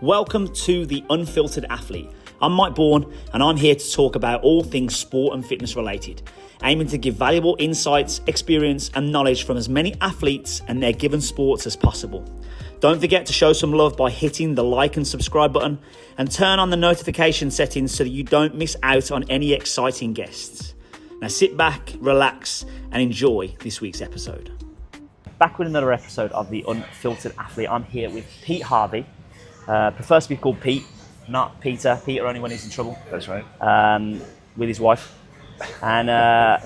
Welcome to The Unfiltered Athlete. I'm Mike Bourne and I'm here to talk about all things sport and fitness related, aiming to give valuable insights, experience and knowledge from as many athletes and their given sports as possible. Don't forget to show some love by hitting the like and subscribe button and turn on the notification settings so that you don't miss out on any exciting guests. Now sit back, relax and enjoy this week's episode. Back with another episode of The Unfiltered Athlete. I'm here with Pete Harvey. Prefers to be called Pete, not Peter. Peter only when he's in trouble. That's right. With his wife. And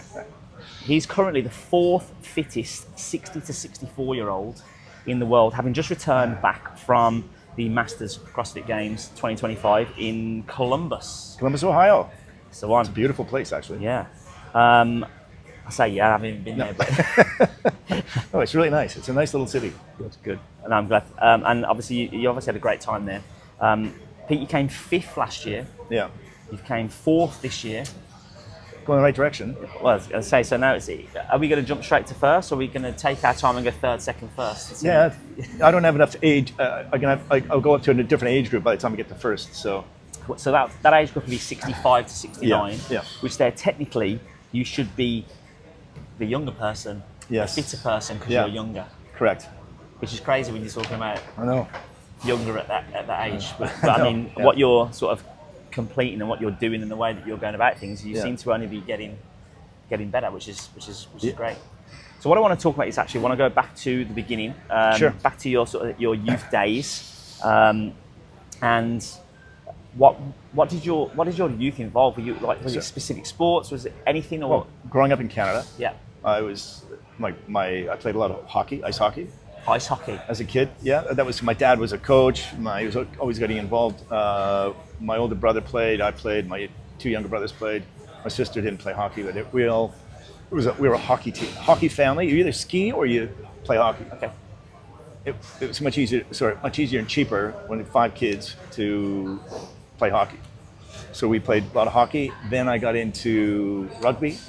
he's currently the fourth fittest 60 to 64-year-old in the world, having just returned back from the Masters CrossFit Games 2025 in Columbus. Columbus, Ohio. So It's a beautiful place, actually. Yeah. I say yeah, I haven't even been there, but Oh, it's really nice. It's a nice little city. That's good. And I'm glad. And obviously, you obviously had a great time there. Pete, you came fifth last year. Yeah. You came fourth this year. Going the right direction. Well, I was going to say, so now are we going to jump straight to first, or are we going to take our time and go third, second, first? Yeah, I don't have enough age. I'll go up to a different age group by the time I get to first. So that age group would be 65 to 69, yeah. Which there technically you should be the younger person, yes. the fitter person because you're younger. Correct. Which is crazy when you're talking about I know. younger at that age. But I mean, what you're sort of completing and what you're doing and the way that you're going about things, you seem to only be getting better, which is great. So what I want to talk about is actually I want to go back to the beginning, Sure. back to your sort of your youth days, and what did your youth involve? Were you was it specific sports? Was it anything or? Well, growing up in Canada, Yeah, I was I played a lot of hockey, ice hockey. ice hockey. As a kid, yeah, that was my dad was a coach. He was always getting involved. My older brother played. I played. My two younger brothers played. My sister didn't play hockey, but we were a hockey team, hockey family. You either ski or you play hockey. Okay. It was much easier and cheaper when we had 5 kids to play hockey. So we played a lot of hockey. Then I got into rugby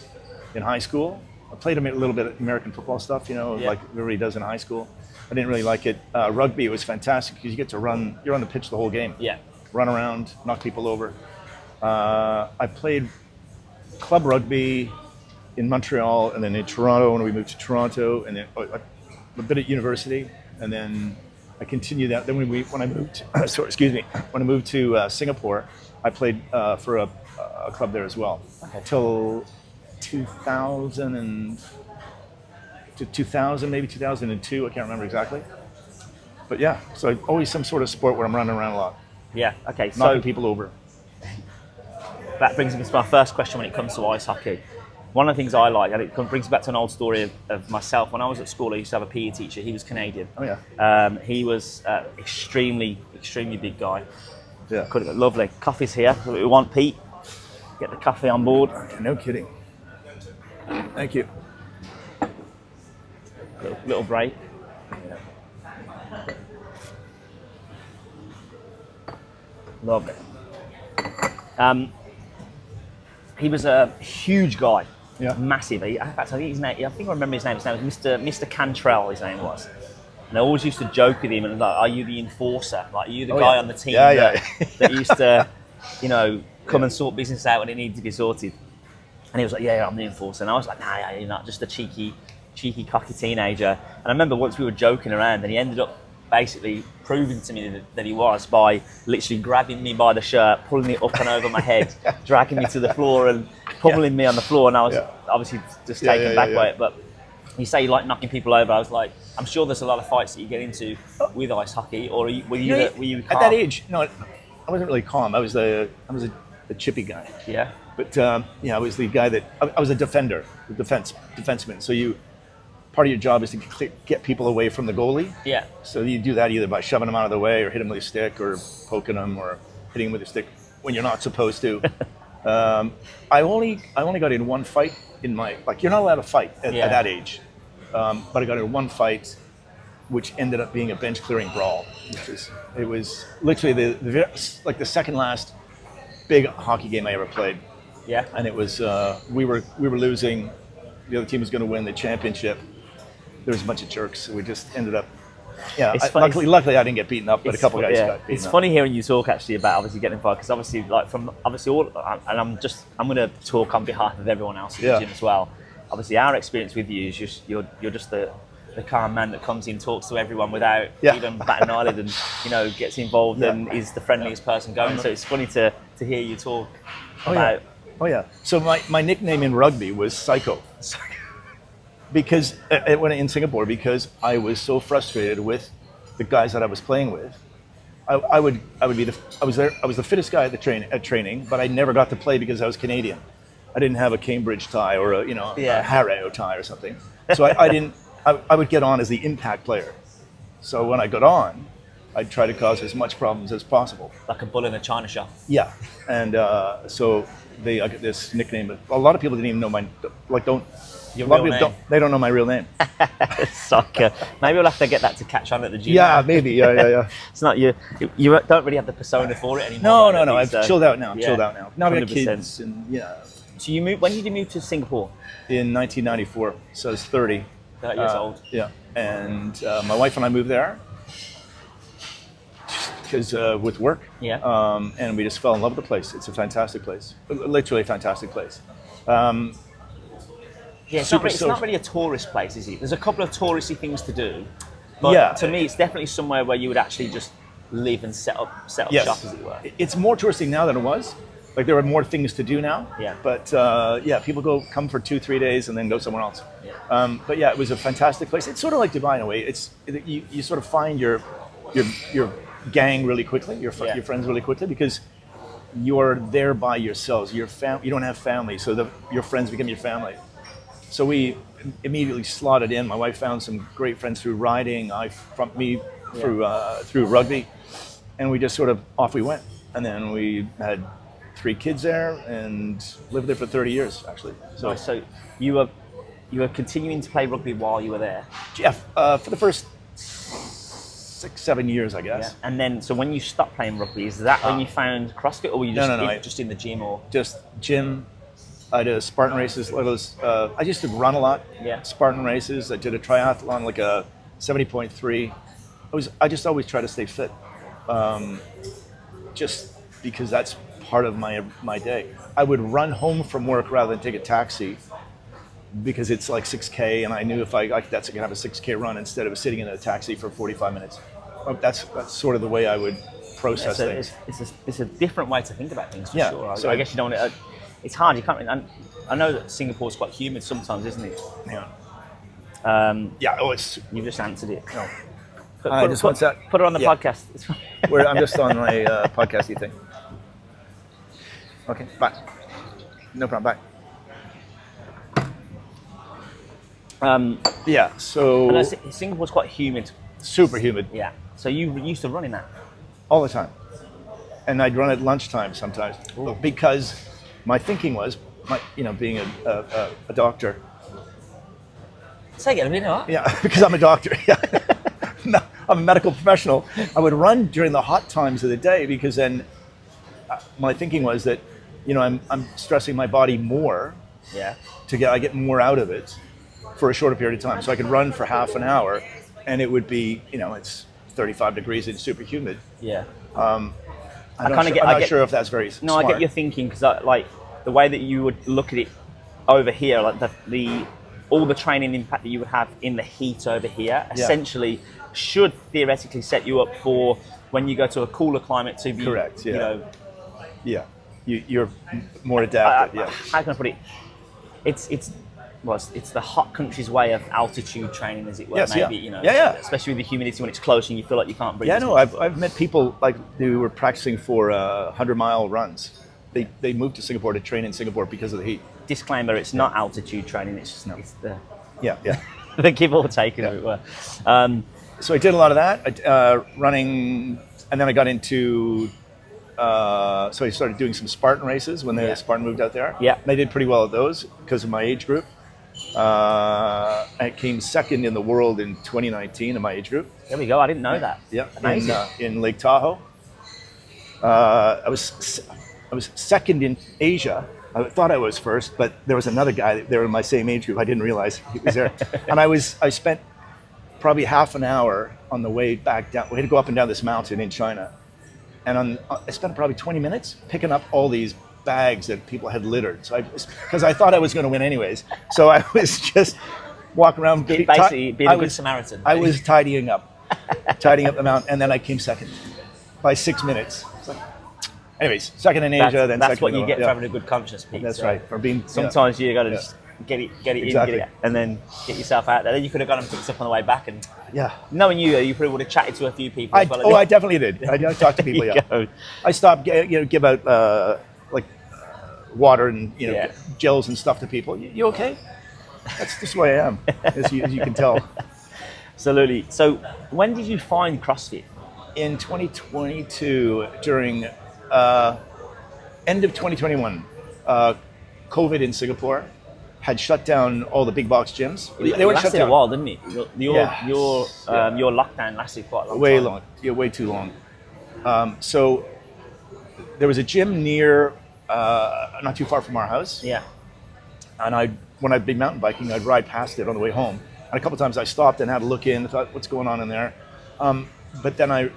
in high school. I played a little bit of American football stuff, like everybody does in high school. I didn't really like it. Rugby was fantastic because you get to run. You're on the pitch the whole game. Yeah. Run around, knock people over. I played club rugby in Montreal and then in Toronto when we moved to Toronto, and then a bit at university, and then I continued that. Then when I moved, when I moved to Singapore, I played for a club there as well. Okay. Till 2000 maybe 2002. I can't remember exactly. But yeah, so always some sort of sport where I'm running around a lot. Yeah. Okay. Knocking people over. That brings me to my first question when it comes to ice hockey. One of the things I like, and it brings me back to an old story of myself. When I was at school, I used to have a PE teacher. He was Canadian. Oh yeah. He was extremely big guy. Yeah. Lovely. Coffee's here. That's what we want, Pete. Get the coffee on board. No kidding. Thank you. Little break. Lovely. He was a huge guy. Yeah. Massive. In fact, I think his name. I think I remember his name. His name was Mr. Cantrell. His name was. And I always used to joke with him and like, "Are you the enforcer? Like, are you the guy on the team that used to, come and sort business out when it needed to be sorted?" And he was like, "Yeah, I'm the enforcer." And I was like, "Nah, you're not. Just a cheeky, cocky teenager." And I remember once we were joking around, and he ended up basically proving to me that he was by literally grabbing me by the shirt, pulling it up and over my head, dragging me to the floor and pummeling me on the floor. And I was obviously just taken back by it. But you say you like knocking people over. I was like, I'm sure there's a lot of fights that you get into with ice hockey, or were you calm? At that age? I wasn't really calm. I was the chippy guy. Yeah. But I was the guy that I was a defender, defenseman. So part of your job is to get people away from the goalie. Yeah. So you do that either by shoving them out of the way, or hit them with a stick, or poking them, or hitting them with a stick when you're not supposed to. I only got in one fight in my you're not allowed to fight at that age, but I got in one fight, which ended up being a bench clearing brawl. It was literally the second last big hockey game I ever played. Yeah. And it was we were losing. The other team was going to win the championship. There was a bunch of jerks, so we just ended up Yeah, luckily I didn't get beaten up, but a couple guys got beaten up. It's funny hearing you talk actually about obviously getting involved, because obviously all, and I'm going to talk on behalf of everyone else in the gym as well. Obviously, our experience with you is just you're just the calm man that comes in, talks to everyone without even batting an eyelid, and gets involved and is the friendliest person going. So it's funny to hear you talk about. Oh yeah. So my nickname in rugby was Psycho. Because when in Singapore, because I was so frustrated with the guys that I was playing with, I was the fittest guy at training, but I never got to play because I was Canadian. I didn't have a Cambridge tie or a Harrow tie or something. So I would get on as the impact player. So when I got on, I'd try to cause as much problems as possible. Like a bull in a china shop. Yeah, and so I got this nickname. A lot of people didn't even know they don't know my real name. Soccer. Maybe we'll have to get that to catch on at the gym. Yeah, maybe. Yeah. It's not you don't really have the persona for it anymore. No. I've chilled out now. Now we got kids, and So you moved. When did you move to Singapore? In 1994. So I was 30. 30 years old. Yeah, and my wife and I moved there because with work. Yeah. And we just fell in love with the place. It's a fantastic place. Literally a fantastic place. It's not really a tourist place, is it? There's a couple of touristy things to do, but to me, it's definitely somewhere where you would actually just live and set up shop, as it were. It's more touristy now than it was. Like there are more things to do now. Yeah. But people come for 2-3 days and then go somewhere else. Yeah. But it was a fantastic place. It's sort of like Dubai in a way. You sort of find your gang really quickly, your friends really quickly, because you're there by yourselves. You don't have family, so your friends become your family. So we immediately slotted in. My wife found some great friends through riding. Through rugby, and we just sort of off we went. And then we had 3 kids there and lived there for 30 years actually. So you were continuing to play rugby while you were there? Yeah, for the first 6-7 years, I guess. Yeah. And then, so when you stopped playing rugby, is that when you found CrossFit, or were you just in the gym, or just gym? I did Spartan races. I used to run a lot. Yeah. Spartan races. I did a triathlon, like a 70.3. I just always try to stay fit, just because that's part of my day. I would run home from work rather than take a taxi, because it's like 6K, and I knew if I could have a 6K run instead of sitting in a taxi for 45 minutes. That's sort of the way I would process things. It's a different way to think about things, for sure. So I guess you don't. It's hard. You can't. I know that Singapore's quite humid sometimes, isn't it? Yeah. It's. You just answered it. No. Put it on the podcast. I'm just on my podcasty thing. Okay. Bye. No problem. Bye. So Singapore's quite humid. Super humid. Yeah. So you used to run in that? All the time. And I'd run at lunchtime sometimes. Ooh. Because my thinking was, being a doctor. Say again, you know what? Yeah, because I'm a doctor. Yeah. No, I'm a medical professional. I would run during the hot times of the day, because then my thinking was that, I'm stressing my body more. Yeah. I get more out of it for a shorter period of time. So I could run for half an hour, and it would be, it's 35 degrees and super humid. Yeah. I'm not sure if that's very smart. No, I get your thinking, because like the way that you would look at it over here, like all the training impact that you would have in the heat over here, essentially should theoretically set you up for when you go to a cooler climate to be correct. Yeah. You're more adapted. How can I put it? It's the hot country's way of altitude training, as it were. Yes, maybe, especially with the humidity when it's close and you feel like you can't breathe. Yeah, no, I've met people who were practicing for 100-mile runs. They moved to Singapore to train in Singapore because of the heat. Disclaimer: it's not altitude training. It's just it's the the give or take, as it were. So I did a lot of that running, and then I got into. So I started doing some Spartan races when the Spartan moved out there. Yeah, and I did pretty well at those because of my age group. I came second in the world in 2019 in my age group. There we go. I didn't know that. Yeah, amazing. In Lake Tahoe. I was second in Asia. I thought I was first, but there was another guy there in my same age group. I didn't realize he was there. And I spent probably half an hour on the way back down. We had to go up and down this mountain in China. And I spent probably 20 minutes picking up all these bags that people had littered. So because I thought I was going to win anyways. So I was just walking around. Basically being a good Samaritan. I was tidying up the mountain. And then I came second by 6 minutes. Anyways, second in Asia. That's what you get for having a good conscience, Pete. That's right. For being sometimes you got to just get it exactly. In, get it, and then get yourself out there. Then you could have gone and picked up on the way back, and knowing you probably would have chatted to a few people. I definitely did. I talked to people. I stopped, give out water and gels and stuff to people. You okay? That's just who I am, as you can tell. Absolutely. So, when did you find CrossFit? In 2022, during end of 2021, COVID in Singapore had shut down all the big box gyms. They were shut down a while, didn't it? Your lockdown lasted quite a long way time. Long. Yeah, way too long. So there was a gym near, not too far from our house. Yeah. And when I'd be mountain biking, I'd ride past it on the way home. And a couple of times I stopped and had a look in, thought, what's going on in there? But then I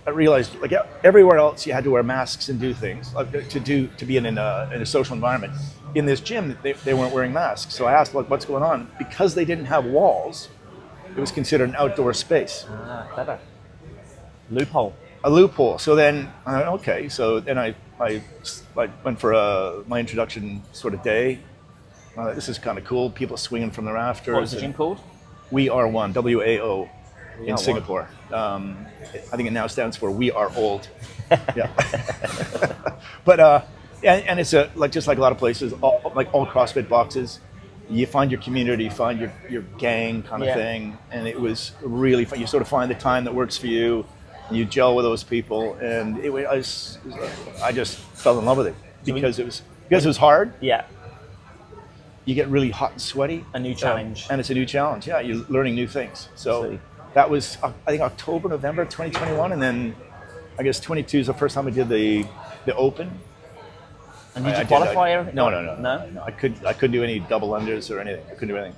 realized, like everywhere else, you had to wear masks and do things to be in a social environment. In this gym, they weren't wearing masks. So I asked, what's going on? Because they didn't have walls, it was considered an outdoor space. Clever. Loophole. A loophole. So then, okay. So then I went for my introduction sort of day. This is kind of cool. People swinging from the rafters. What was the gym called? We Are One, WAO. In Singapore. I think it now stands for We Are Old. Yeah. But and it's just like a lot of places, all CrossFit boxes, you find your community, find your gang kind of thing, and it was really fun. You sort of find the time that works for you, and you gel with those people, and I just fell in love with it because it was hard. Yeah. You get really hot and sweaty. A new challenge. And it's a new challenge. Yeah, you're learning new things. So. That was, I think, October, November 2021, and then I guess 22 is the first time I did the Open. And did you qualify? No. I couldn't do any double unders or anything. I couldn't do anything.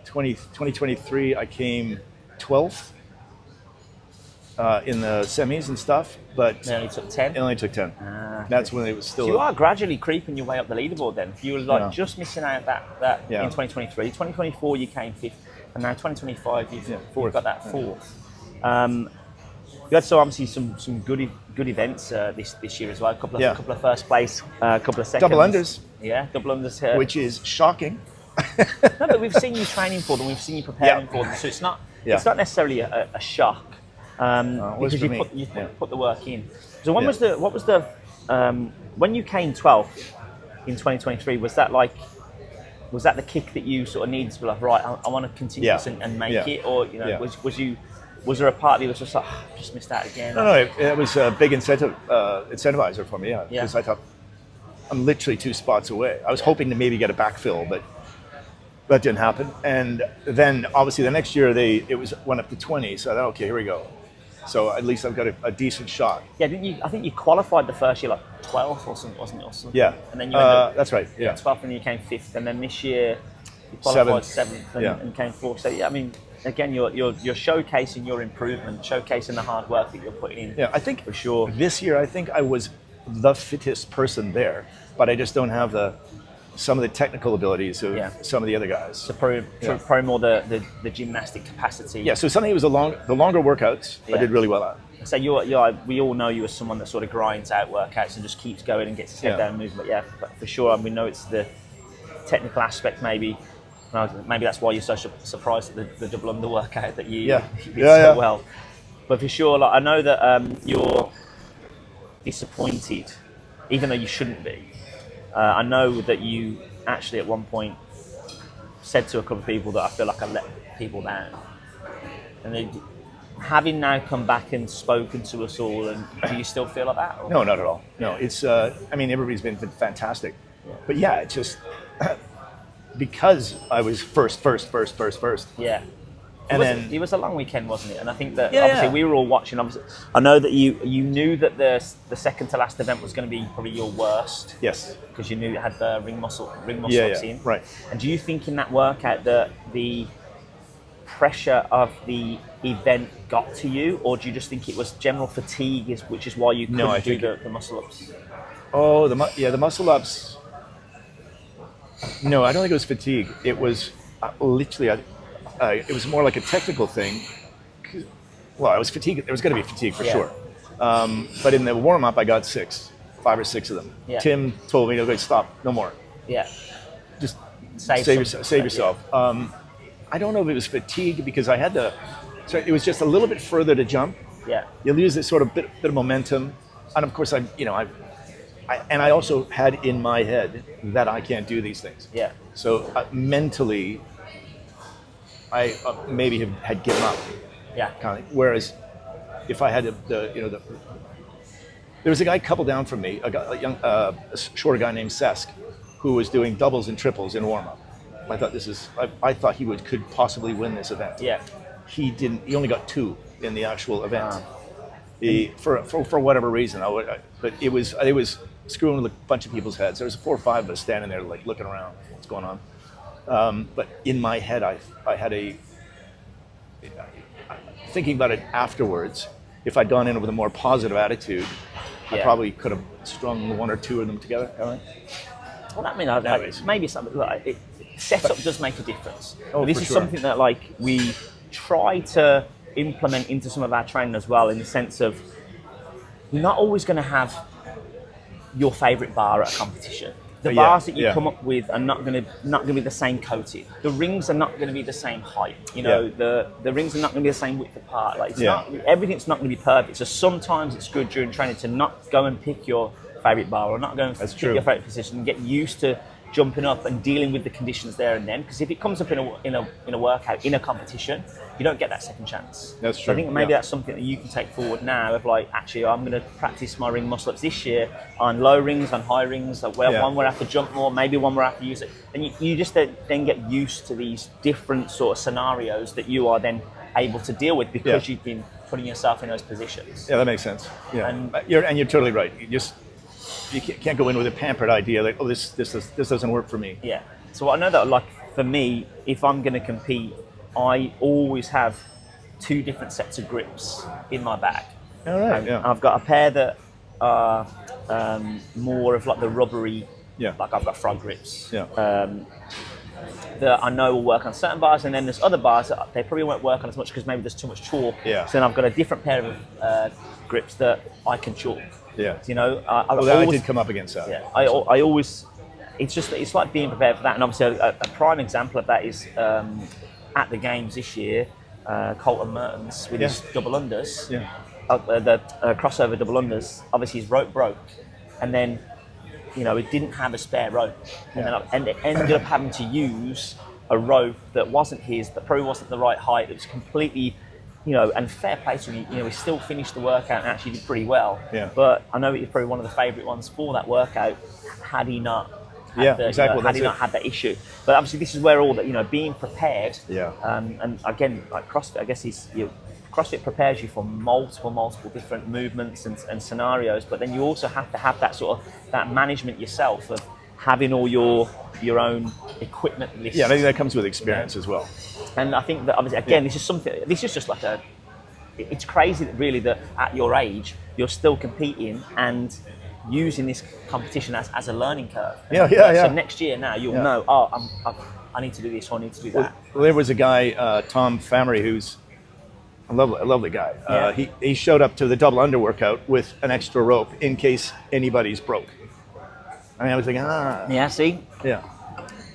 2023, I came 12th in the semis and stuff, but it only took 10. It only took 10. That's when it was still. So you are gradually creeping your way up the leaderboard. Then you were just missing out that in 2023. 2024, you came 5th. And now 2025, you've got that 4th. You had obviously some good events this year as well. A couple of first place, a couple of seconds. Double unders. Yeah, double unders. Which is shocking. No, but we've seen you training for them. We've seen you preparing for them. So it's not necessarily a shock because you put the work in. So what was the when you came 12th in 2023? Was that the kick that you sort of needed to be like, right, I want to continue this and make it? Or, was there a part of you that was just like, just missed out again? No, it was a big incentivizer for me, because I thought, I'm literally 2 spots away. I was hoping to maybe get a backfill, but that didn't happen. And then, obviously, the next year, went up to 20, so I thought, okay, here we go. So at least I've got a decent shot. Yeah, didn't you? I think you qualified the first year like 12th or something, wasn't it? Or something? Yeah. And then you ended up, that's right. Yeah. 12th, and you came 5th, and then this year you qualified 7th and came 4th. So yeah, I mean, again, you're showcasing your improvement, showcasing the hard work that you're putting in. Yeah, I think for sure. This year, I think I was the fittest person there, but I just don't have some of the technical abilities of some of the other guys. So probably more the gymnastic capacity. Yeah, so something was the longer workouts I did really well at. So we all know you as someone that sort of grinds out workouts and just keeps going and gets his head down moving. But yeah, for sure, we know it's the technical aspect maybe. Maybe that's why you're so surprised at the double under workout that you did so well. But for sure, I know that you're disappointed, even though you shouldn't be. I know that you actually at one point said to a couple of people that I feel like I let people down. And then, having now come back and spoken to us all, and do you still feel like that? Or? No, not at all. No, it's, everybody's been fantastic. Yeah. But yeah, it's just because I was first. Yeah. And it was a long weekend, wasn't it? And I think that obviously we were all watching. Obviously, I know that you knew that the second to last event was going to be probably your worst. Yes. Because you knew it had the ring muscle ups in. Right. And do you think in that workout that the pressure of the event got to you, or do you just think it was general fatigue, which is why you couldn't do the muscle ups? Oh, the muscle ups. No, I don't think it was fatigue. It was literally, it was more like a technical thing. Well, it was fatigue. There was going to be fatigue for sure. But in the warm up, I got 5 or 6 of them. Yeah. Tim told me, "Okay, stop, no more. Yeah, just save yourself." Yeah. I don't know if it was fatigue because I had to. So it was just a little bit further to jump. Yeah, you lose this sort of bit of momentum, and of course I also had in my head that I can't do these things. Yeah. So mentally, I maybe had given up. Yeah. Kind of. Whereas, if I had there was a guy a couple down from me, a shorter guy named Sesk, who was doing doubles and triples in warm up. I thought I thought he could possibly win this event. Yeah. He didn't. He only got 2 in the actual event. For whatever reason, but it was screwing with a bunch of people's heads. There was 4 or 5 of us standing there, like looking around, what's going on. But in my head, I had thinking about it afterwards. If I'd gone in with a more positive attitude, I probably could have strung 1 or 2 of them together. Right? Well, I mean, maybe something like setup does make a difference. Oh, this is something that we try to implement into some of our training as well, in the sense of you're not always going to have your favorite bar at a competition. The bars that you come up with are not going to be the same coated. The rings are not going to be the same height. The rings are not going to be the same width apart. Everything's not going to be perfect. So sometimes it's good during training to not go and pick your favorite bar, or not go and pick your favorite position, and get used to jumping up and dealing with the conditions there and then. Because if it comes up in a workout, in a competition, you don't get that second chance. That's true. So I think maybe that's something that you can take forward now, of actually, I'm going to practice my ring muscle ups this year on low rings, on high rings, one where I have to jump more, maybe one where I have to use it. And you just then get used to these different sort of scenarios that you are then able to deal with, because you've been putting yourself in those positions. Yeah, that makes sense. Yeah, and you're totally right. You can't go in with a pampered idea like, oh, this doesn't work for me. Yeah. So I know that, for me, if I'm going to compete, I always have 2 different sets of grips in my bag. All right. Yeah. I've got a pair that are more of the rubbery. Yeah. I've got frog grips. Yeah. That I know will work on certain bars, and then there's other bars that they probably won't work on as much because maybe there's too much chalk. Yeah. So then I've got a different pair of grips that I can chalk. Yeah. I did come up against that. Yeah. I always. It's like being prepared for that, and obviously a prime example of that is at the games this year, Colton Mertens with his double unders. Yeah. The crossover double unders. Obviously his rope broke, and then he didn't have a spare rope, and it ended up having to use a rope that wasn't his, that probably wasn't the right height. It was completely. And fair play to him, he still finished the workout and actually did pretty well. Yeah. But I know it was probably one of the favourite ones for that workout, had he not had had that issue. But obviously this is where all that, being prepared. Yeah. And again, like CrossFit, I guess CrossFit prepares you for multiple different movements and scenarios, but then you also have to have that sort of, that management yourself of having all your own equipment list. Yeah, I think that comes with experience as well. And I think that obviously, again, this is just it's crazy that really that at your age, you're still competing and using this competition as a learning curve. So next year now, you'll know, I need to do this, or I need to do that. Well, there was a guy, Tom Famery, who's a lovely guy. He showed up to the double under workout with an extra rope in case anybody's broke. I was thinking, Yeah, see? Yeah.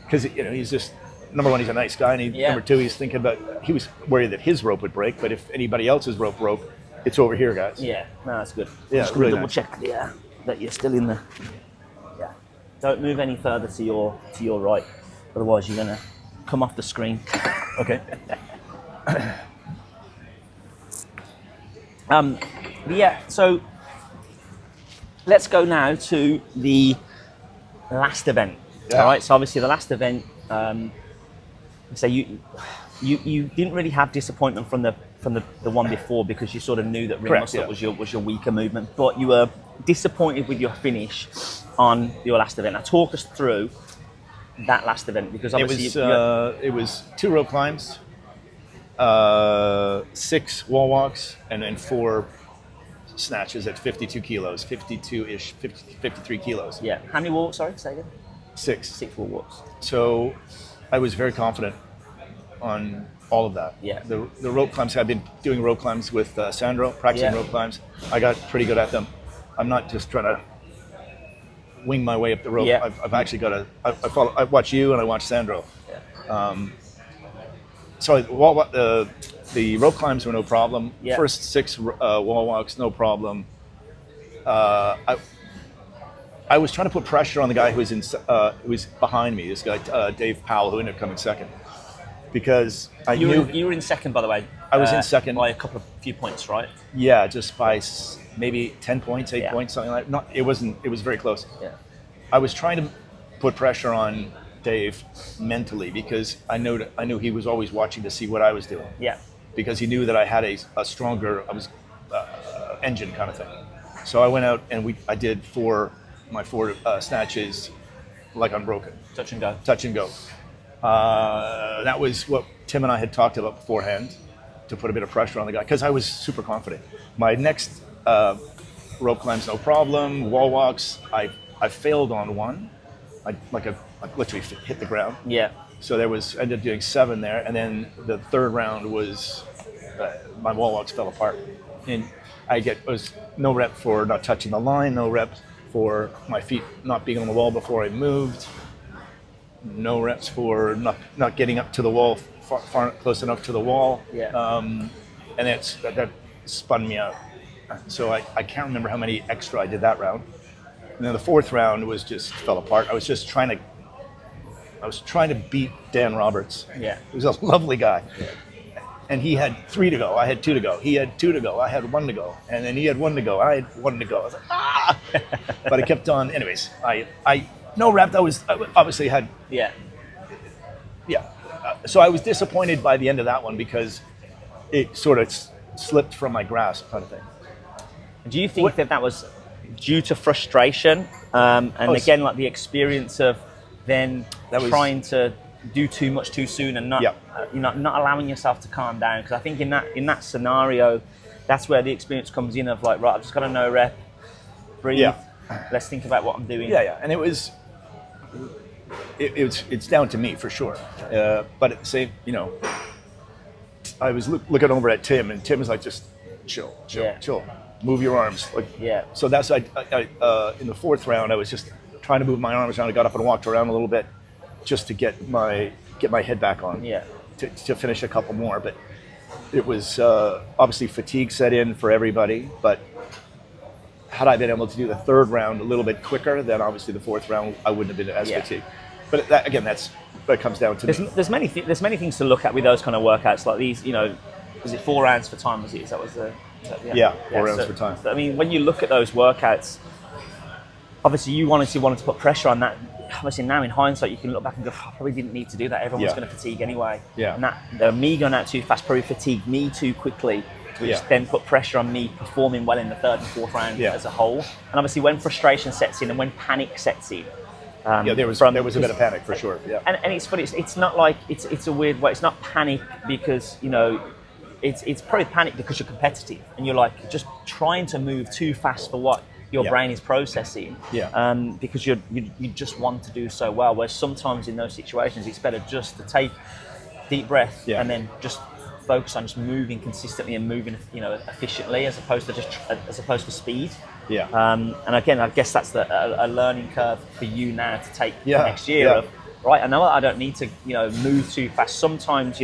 Because, he's just, number one, he's a nice guy, and number two, he was worried that his rope would break, but if anybody else's rope broke, it's over here, guys. Yeah, no, that's good. Yeah, just really double check that you're still in the. Yeah. Don't move any further to your right, otherwise you're gonna come off the screen. Okay. So let's go now to the last event. Yeah. All right. So obviously the last event. So you didn't really have disappointment from the one before, because you sort of knew that ring muscle was your weaker movement, but you were disappointed with your finish on your last event. Now talk us through that last event, because obviously it was 2 rope climbs, 6 wall walks, and then 4 snatches at 52 kilos, 52-ish, 53 kilos. Yeah. How many walks? Sorry, say again. 6. 6 wall walks. So I was very confident on all of that. Yeah. The rope climbs, I've been doing rope climbs with Sandro, practicing rope climbs. I got pretty good at them. I'm not just trying to wing my way up the rope. Yeah. I've actually got I watch you and I watch Sandro. Yeah. So the rope climbs were no problem. Yeah. First 6 wall walks, no problem. I was trying to put pressure on the guy who was behind me. This guy, Dave Powell, who ended up coming second, because you were in second, by the way. I was in second by a few points, right? Yeah, just by maybe 10 points, 8 points, something like that. It was very close. Yeah. I was trying to put pressure on Dave mentally, because I knew he was always watching to see what I was doing. Yeah. Because he knew that I had a stronger engine kind of thing. So I went out and I did my 4 snatches like unbroken. Touch and go. Touch and go. That was what Tim and I had talked about beforehand, to put a bit of pressure on the guy, because I was super confident. My next rope climbs, no problem. Wall walks, I failed on one. I literally hit the ground. Yeah. So I ended up doing 7 there, and then the third round was my wall walks fell apart, and was no rep for not touching the line, no rep for my feet not being on the wall before I moved, no reps for not getting up to the wall far close enough to the wall. Yeah. And that spun me out. So I can't remember how many extra I did that round. And then the 4th round just fell apart. I was trying to beat Dan Roberts. Yeah. He was a lovely guy. Yeah. And he had 3 to go. I had 2 to go. He had 2 to go. I had 1 to go. And then he had 1 to go. I had 1 to go. I was like, ah! But I kept on. Anyways, I no rep. I obviously had. Yeah. Yeah. So I was disappointed by the end of that one, because it sort of slipped from my grasp, kind of thing. Do you think that was due to frustration? Again, like the experience of then trying to do too much too soon and not allowing yourself to calm down? Because I think in that scenario, that's where the experience comes in of like, right, I've just got a no rep, breathe, let's think about what I'm doing. Yeah. And it's down to me for sure. But at the same, I was looking over at Tim, and Tim was like, just chill, move your arms. So that's I in the 4th round, I was just trying to move my arms around. I got up and walked around a little bit, just to get my head back on. Yeah. To finish a couple more, but it was obviously fatigue set in for everybody. But had I been able to do the 3rd round a little bit quicker, then obviously the 4th round I wouldn't have been as fatigued. But that comes down to there's many things to look at with those kind of workouts like these. Was it 4 rounds for time? Was it? 4 rounds for time. So, I mean, when you look at those workouts, obviously you wanted to put pressure on that. Obviously now in hindsight you can look back and go, I probably didn't need to do that. Everyone's going to fatigue anyway. Yeah. And me going out too fast probably fatigued me too quickly, which then put pressure on me performing well in the 3rd and 4th round as a whole. And obviously when frustration sets in and when panic sets in, there was a bit of panic for sure. Yeah. And it's funny. It's not like it's a weird way. It's not panic because it's probably panic because you're competitive and you're like just trying to move too fast for what your brain is processing. Yeah. Because you just want to do so well. Whereas sometimes in those situations, it's better just to take a deep breath and then just focus on just moving consistently and moving efficiently as opposed to speed. Yeah. And again, I guess that's a learning curve for you now to take next year. Of, right, I know I don't need to move too fast. Sometimes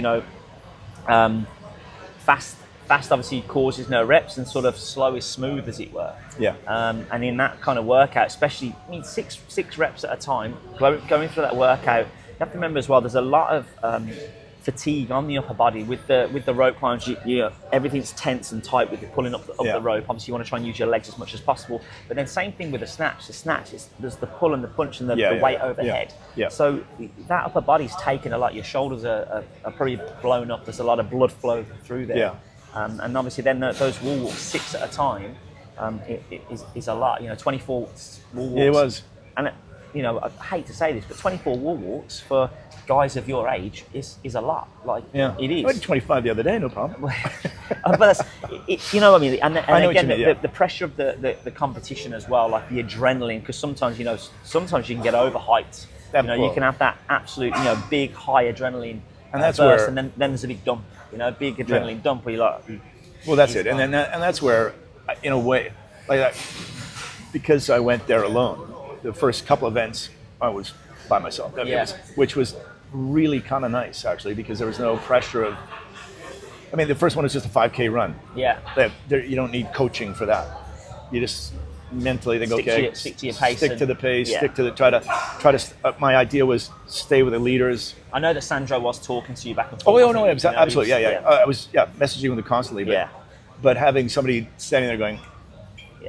fast obviously causes no reps, and sort of slow is smooth, as it were. Yeah. And in that kind of workout, especially, I mean, six reps at a time, going through that workout, you have to remember as well. There's a lot of fatigue on the upper body with the rope climbs. Everything's tense and tight with it pulling up the rope. Obviously, you want to try and use your legs as much as possible. But then same thing with the snatch. The snatch there's the pull and the punch and the weight overhead. Yeah. So that upper body's taken a lot. Your shoulders are pretty blown up. There's a lot of blood flow through there. Yeah. And obviously then those wall walks 6 at a time is a lot. 24 wall walks. Yeah, it was. And you know, I hate to say this, but 24 wall walks for guys of your age is a lot. Like, it is. I did 25 the other day, no problem. But that's, you know what I mean? And again, mean, the pressure of the competition as well, like the adrenaline, because sometimes, you know, sometimes you can get overhyped. You know, you can have that absolute, you know, big high adrenaline and that's burst, where, and then there's a big dump, you know, big adrenaline dump where you're like, well, that's it. And that's where, in a way, like that, because I went there alone, the first couple events I was by myself, which was really kind of nice, actually, because there was no pressure of, I mean, the first one was just a 5K run. Yeah. You don't need coaching for that. You just mentally think, stick to your pace, stick to the pace, stick to the, try to. My idea was stay with the leaders. I know that Sandro was talking to you back and forth. Oh no, absolutely, I was messaging with him constantly, but having somebody standing there going,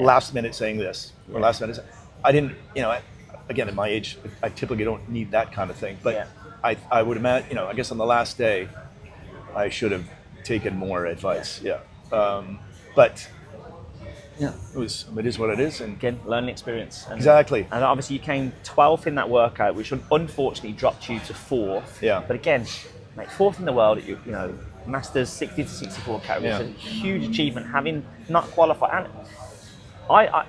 last minute saying this or last minute, I didn't, you know, again at my age, I typically don't need that kind of thing, but I would imagine, you know, I guess on the last day, I should have taken more advice, but. Yeah, it is what it is, and again, learning experience. And, exactly. And obviously, you came 12th in that workout, which unfortunately dropped you to 4th. Yeah. But again, mate, 4th in the world at you know, Masters 60 to 64 category. It's a huge achievement, having not qualified. And I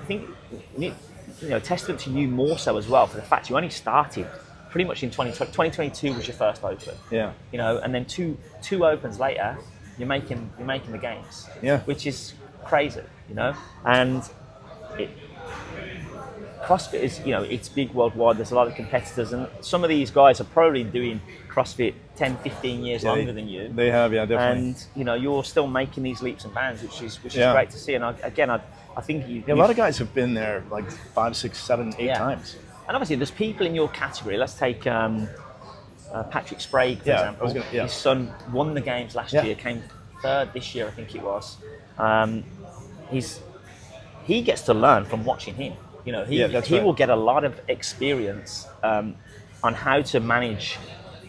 think, you know, testament to you more so as well for the fact you only started pretty much in 2022 was your first Open. Yeah. You know, and then two Opens later, you're making the games. Yeah. Which is crazy, you know, and CrossFit is, you know, it's big worldwide. There's a lot of competitors, and some of these guys are probably doing CrossFit 10, 15 years longer than you. They have, definitely. And you know, you're still making these leaps and bounds, which is great to see. And I think a lot of guys have been there like 5, 6, 7, 8 times. And obviously, there's people in your category. Let's take Patrick Sprague, for example. His son won the games last year, came 3rd this year, I think it was. He gets to learn from watching him. You know, he will get a lot of experience on how to manage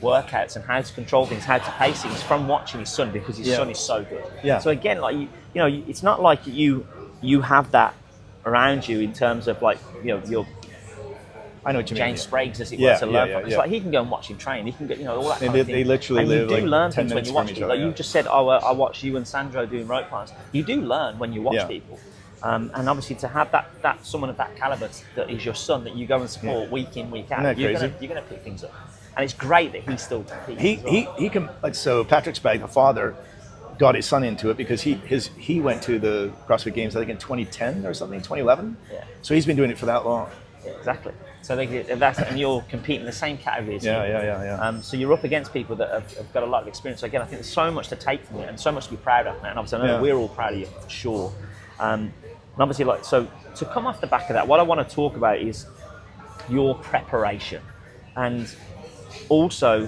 workouts and how to control things, how to pace things from watching his son, because his son is so good. Yeah. So again, like you know, it's not like you have that around you in terms of like, you know, your. I know what you mean. James Sprague's, as it were, to learn from. It's like he can go and watch him train. He can get, you know, all that kind of thing. They literally live like 10 minutes from each other. And you do learn things when you watch people. Like you just said, I watched you and Sandro doing rope climbs. You do learn when you watch people. And obviously to have that someone of that caliber that is your son that you go and support week in, week out, you're gonna pick things up. And it's great that he still competes. He can, like, so Patrick Sprague, the father, got his son into it because he went to the CrossFit Games, I think in 2010 or something, 2011. Yeah. So he's been doing it for that long. Yeah, exactly. So and you're competing in the same category as him. So you're up against people that have got a lot of experience. So again, I think there's so much to take from it and so much to be proud of, man. Obviously, I know we're all proud of you for sure. And obviously, like, so to come off the back of that, what I want to talk about is your preparation, and also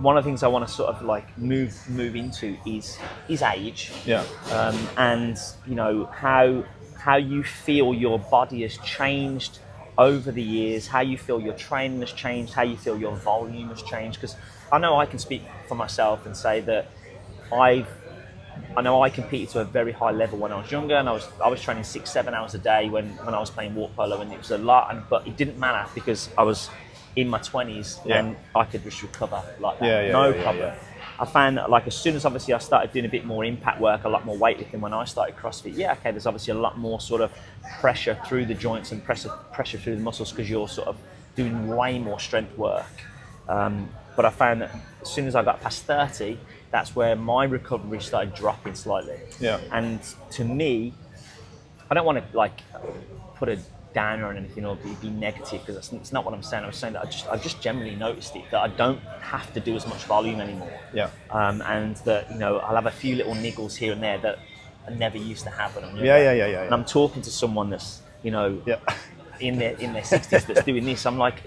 one of the things I want to sort of like move into is age. Yeah. And you know how you feel your body has changed over the years, how you feel your training has changed, how you feel your volume has changed. Because I know I can speak for myself and say that I know I competed to a very high level when I was younger, and I was training 6-7 hours a day when I was playing water polo, and it was a lot. But it didn't matter because I was in my 20s and I could just recover like that, no problem. I found that, like, as soon as obviously I started doing a bit more impact work, a lot more weightlifting when I started CrossFit, there's obviously a lot more sort of pressure through the joints and pressure through the muscles because you're sort of doing way more strength work. But I found that as soon as I got past 30, that's where my recovery started dropping slightly. Yeah. And to me, I don't want to like put a downer or anything or be negative, because it's not what I'm saying. I was saying that I've just generally noticed it, that I don't have to do as much volume anymore. Yeah. And that, you know, I'll have a few little niggles here and there that I never used to have when I'm younger. Yeah. And I'm talking to someone that's, you know, in their 60s that's doing this. I'm like,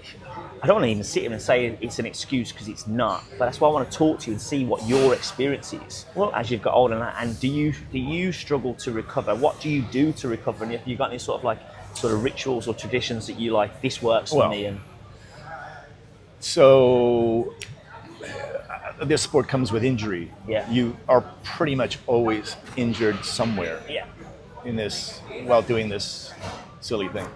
I don't want to even sit here and say it's an excuse, because it's not. But that's why I want to talk to you and see what your experience is as you've got older. And do you struggle to recover? What do you do to recover? And have you got any sort of rituals or traditions that you like, this works for me? And so this sport comes with injury. Yeah. You are pretty much always injured somewhere. Yeah. In this, while doing this silly thing.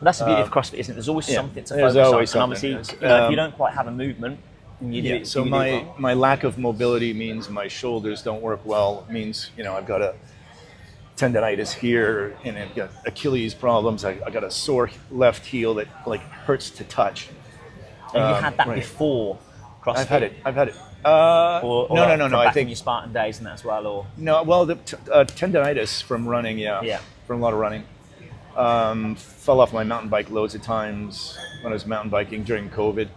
That's the beauty of CrossFit, isn't it? There's always something to there's focus always on. And something. obviously, if you don't quite have a movement, and you do it, so you do it wrong. my lack of mobility means my shoulders don't work well. It means, I've got a tendonitis here, and I've got Achilles problems. I got a sore left heel that like hurts to touch. And you had that before CrossFit? I've had it. Or No. I think in your Spartan days and that as well, or no. Well, the tendonitis from running, from a lot of running. Fell off my mountain bike loads of times when I was mountain biking during COVID,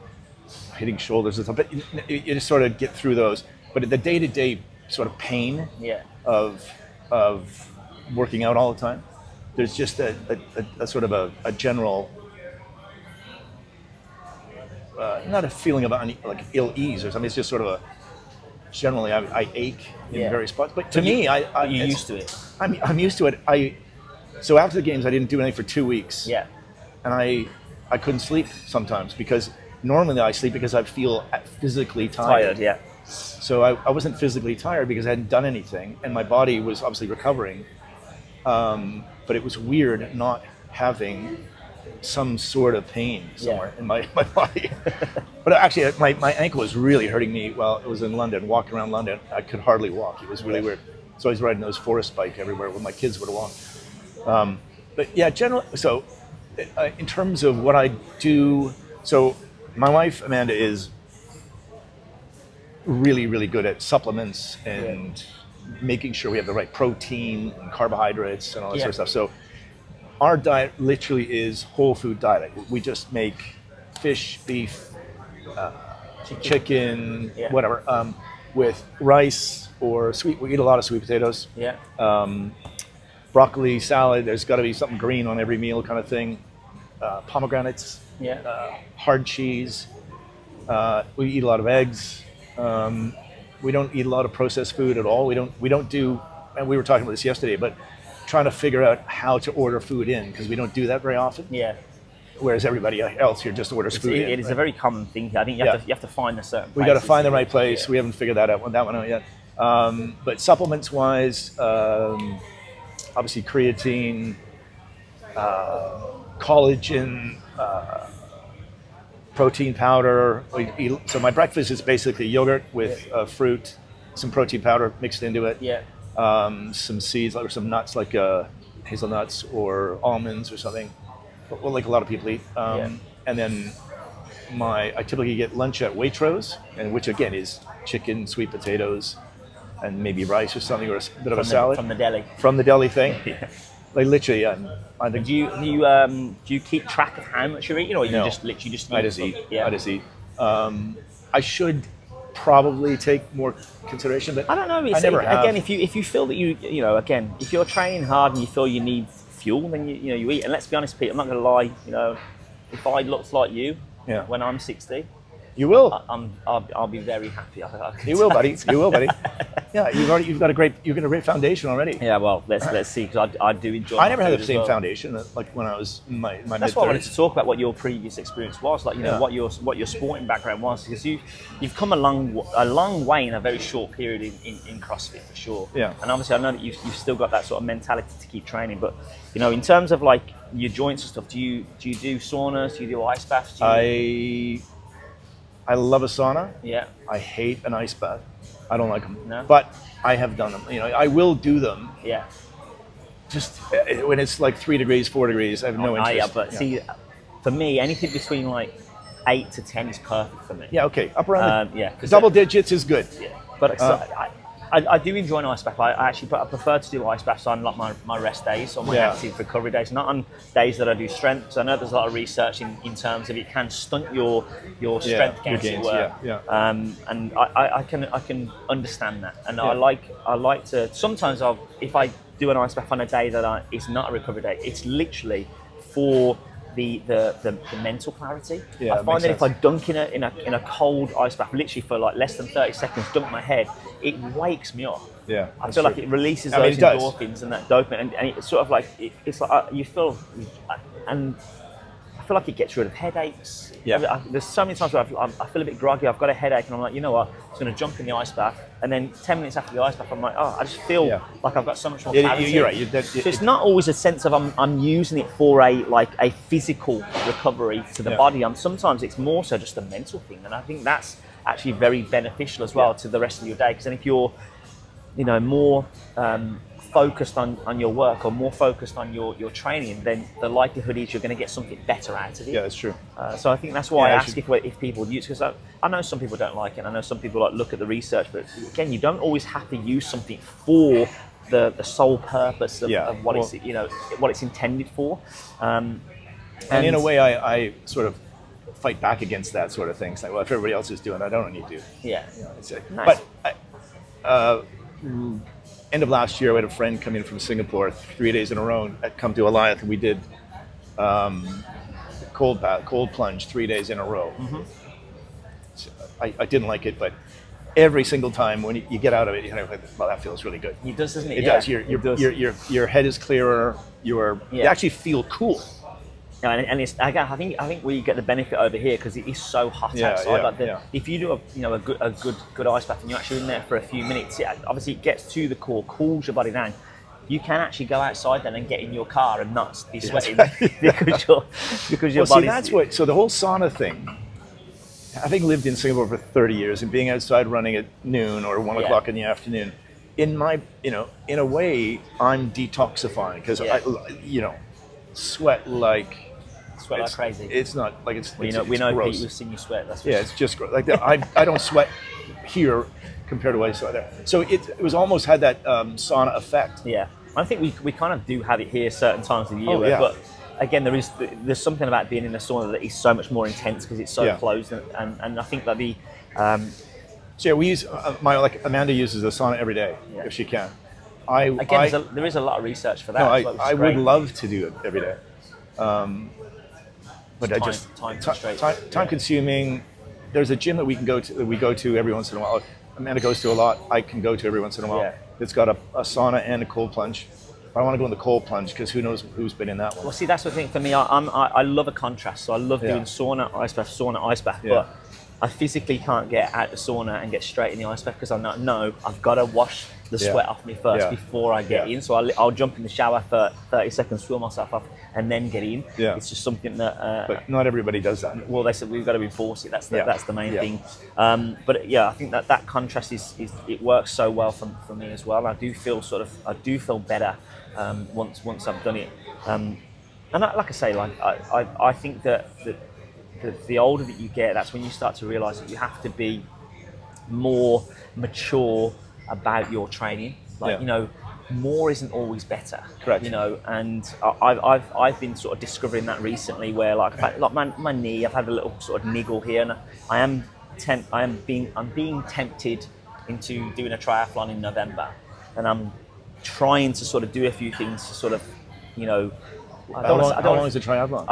hitting shoulders and stuff. But you just sort of get through those. But the day-to-day sort of pain of working out all the time, there's just a sort of a general, not a feeling of like ill ease or something. It's just sort of a generally I ache in various spots. But to me, you're used to it. I'm used to it. So after the games, I didn't do anything for 2 weeks. Yeah. And I couldn't sleep sometimes because normally I sleep because I feel physically tired. Yeah. So I wasn't physically tired because I hadn't done anything, and my body was obviously recovering. But it was weird not having some sort of pain somewhere in my body. But actually, my ankle was really hurting me while it was in London, walking around London. I could hardly walk. It was really weird. So I was riding those forest bike everywhere when my kids would walk. But yeah, generally, so in terms of what I do, so my wife, Amanda, is really, really good at supplements and making sure we have the right protein and carbohydrates and all that sort of stuff. So our diet literally is whole food diet. We just make fish, beef, chicken, whatever, with rice or we eat a lot of sweet potatoes. Yeah. Broccoli, salad, there's got to be something green on every meal kind of thing. Pomegranates, hard cheese. We eat a lot of eggs. We don't eat a lot of processed food at all. We don't do, and we were talking about this yesterday, but trying to figure out how to order food in because we don't do that very often. Yeah. Whereas everybody else here just orders food in. It is a very common thing. I think you have to find a certain place. We got to find the right place. We haven't figured that one out yet. But supplements wise, obviously creatine, collagen, protein powder. So my breakfast is basically yogurt with fruit, some protein powder mixed into it. Yeah. Some seeds or some nuts like hazelnuts or almonds or something. Well, like a lot of people eat. And then I typically get lunch at Waitrose, and which again is chicken, sweet potatoes, and maybe rice or something, or a bit of a salad from the deli. From the deli thing. Like literally, I think. Do you keep track of how much you're eating, or you just literally just eat? I just eat. Yeah. I just eat. I should probably take more consideration, but I don't know. I never have. Again, if you feel that again, if you're training hard and you feel you need fuel, then you eat. And let's be honest, Pete, I'm not going to lie. If I looked like you when I'm 60. You will. I'll be very happy. You will, buddy. You will, buddy. Yeah, you've got a great foundation already. Yeah, well, let's see, because I do enjoy. I never had the same foundation like when I was in my mid-30s. That's why I wanted to talk about what your previous experience was, like what your sporting background was, because you've come a long way in a very short period in CrossFit for sure. Yeah. And obviously, I know that you've still got that sort of mentality to keep training, but in terms of like your joints and stuff, do you do saunas? Do you do ice baths? I love a sauna. Yeah. I hate an ice bath. I don't like them. No? But I have done them. I will do them. Yeah. Just when it's like 3 degrees, 4 degrees, I have no interest. See, for me, anything between like 8 to 10 is perfect for me. Yeah, okay. Up around double digits is good. Yeah. But I do enjoy an ice bath. I prefer to do ice baths on like my rest days, or my active recovery days, not on days that I do strength. Because I know there's a lot of research in terms of it can stunt your strength gains at work. And I can understand that. And I like to sometimes if I do an ice bath on a day that it's not a recovery day, it's literally for the mental clarity. Yeah, I find that if I dunk in a cold ice bath, literally for like less than 30 seconds, dunk my head, it wakes me up. Yeah, I feel like it releases those endorphins and that dopamine, and it's sort of like it's like you feel, and I feel like it gets rid of headaches. Yeah. There's so many times where I feel a bit groggy, I've got a headache, and I'm like, you know what, I'm just going to jump in the ice bath, and then 10 minutes after the ice bath, I'm like, oh, I just feel like I've got so much more clarity. You're right. So it's not always a sense of I'm using it for a physical recovery to the body. Sometimes it's more so just a mental thing, and I think that's actually very beneficial as well to the rest of your day. Because then if you're, more focused on your work or more focused on your training, then the likelihood is you're going to get something better out of it. Yeah, that's true. So I think that's why I ask if people use, because I know some people don't like it. I know some people look at the research, but again, you don't always have to use something for the sole purpose of what what it's intended for. And in a way, I sort of fight back against that sort of thing. It's like, well, if everybody else is doing it, I don't need to. Yeah. Nice. But end of last year, I had a friend come in from Singapore 3 days in a row and come to Goliath, and we did cold plunge 3 days in a row. Mm-hmm. So I didn't like it, but every single time when you get out of it, you're like, well, that feels really good. It does, doesn't it? It does. Your head is clearer. You actually feel cool. Yeah, and it's, I think we get the benefit over here because it is so hot outside. If you do a good ice bath and you're actually in there for a few minutes, obviously it gets to the core, cools your body down. You can actually go outside then and get in your car and not be sweating because your body's... that's what. So the whole sauna thing. Having lived in Singapore for 30 years and being outside running at noon or 1 o'clock in the afternoon, in a way, I'm detoxifying because I sweat like crazy. It's not like it's. We know, gross. Pete, we've seen you sweat. That's it's just gross. Like I don't sweat here compared to what I sweat there. So it was almost had that sauna effect. Yeah, I think we kind of do have it here certain times of the year. But again, there's something about being in a sauna that is so much more intense because it's so closed, and I think that the. So we use Amanda uses the sauna every day if she can. There is a lot of research for that. I would love to do it every day. But time consuming. There's a gym that we go to every once in a while. Amanda goes to a lot. I can go to every once in a while. Yeah. It's got a sauna and a cold plunge. I want to go in the cold plunge because who knows who's been in that one. Well, see, that's the thing for me. I love a contrast. So I love doing sauna, ice bath. But I physically can't get out the sauna and get straight in the ice bath because I know I've got to wash the sweat off me first before I get in. So I'll jump in the shower for 30 seconds, swim myself off, and then get in. Yeah. It's just something that... but not everybody does that. Well, they said we've got to enforce it. That's the main thing. But I think that contrast it works so well for me as well. I do feel better once I've done it. And like I say, I think that the older that you get, that's when you start to realise that you have to be more mature about your training. More isn't always better. Correct. And I've been sort of discovering that recently, where my knee, I've had a little sort of niggle here, and I'm being tempted into doing a triathlon in November, and I'm trying to sort of do a few things to sort of, How long is the triathlon?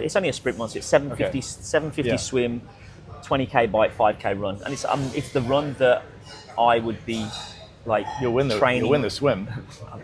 It's only a sprint one, so it's 750 swim, 20k bike, 5k run, and it's the run that I would be you'll win the swim.